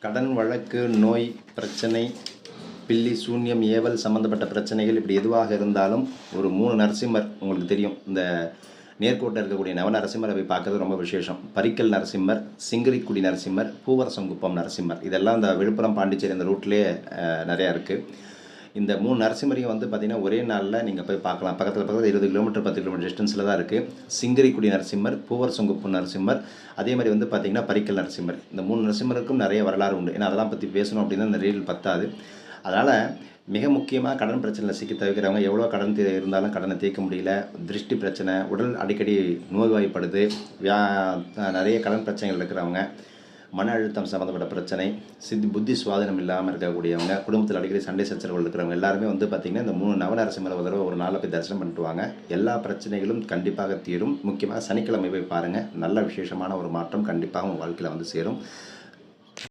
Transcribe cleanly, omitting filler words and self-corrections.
கடன் வழக்கு, நோய் பிரச்சனை, பில்லி சூன்யம், ஏவல் சம்மந்தப்பட்ட பிரச்சனைகள் இப்படி எதுவாக இருந்தாலும் ஒரு 3 நரசிம்மர் உங்களுக்கு தெரியும். இந்த நேர்கோட்டில் இருக்கக்கூடிய நரசிம்மரை போய் பார்க்கறது ரொம்ப விசேஷம். பரிக்கல் நரசிம்மர், சிங்கிரிக்குடி நரசிம்மர், பூவரசங்குப்பம் நரசிம்மர், இதெல்லாம் இந்த விழுப்புரம் பாண்டிச்சேரி இந்த ரூட்லேயே நிறையா இருக்குது. இந்த 3 நரசிம்மரையும் வந்து பார்த்திங்கன்னா ஒரே நாளில் நீங்கள் போய் பார்க்கலாம். பக்கத்தில் 20 கிலோமீட்டர் 10 கிலோமீட்டர் டிஸ்டன்ஸில் தான் இருக்குது. சிங்கிரிக்குடி நரசிம்மர், பூவரசங்குப்பம் நரசிம்மர், அதே மாதிரி வந்து பார்த்திங்கன்னா பரிக்கல் நரசிம்மர். இந்த 3 நரசிம்மருக்கும் நிறைய வரலாறு உண்டு. ஏன்னா அதெல்லாம் பற்றி பேசணும் அப்படின்னா இந்த ரீல் பத்தாது. அதனால் மிக முக்கியமாக கடன் பிரச்சனையில் சிக்கி தவிர்க்கிறவங்க, எவ்வளோ கடன் இருந்தாலும் கடனை தீர்க்க முடியல, திருஷ்டி பிரச்சனை, உடல் அடிக்கடி நோய்வாய்ப்படுது, நிறைய கடன் பிரச்சனைகள் இருக்கிறவங்க, மன அழுத்தம் சம்மந்தப்பட்ட பிரச்சனை, புத்தி சுவாதீனம் இல்லாமல் இருக்கக்கூடியவங்க, குடும்பத்தில் அடிக்கடி சண்டை சச்சரவுகள் இருக்கிறவங்க எல்லாருமே வந்து பார்த்திங்கன்னா இந்த 3 நவநரசிம்மரை ஒரு தடவை ஒரு நாளில் போய் தரிசனம் பண்ணிட்டு வாங்க. எல்லா பிரச்சனைகளும் கண்டிப்பாக தீரும். முக்கியமாக சனிக்கிழமை போய் பாருங்கள். நல்ல விசேஷமான ஒரு மாற்றம் கண்டிப்பாக உங்கள் வாழ்க்கையில் வந்து சேரும்.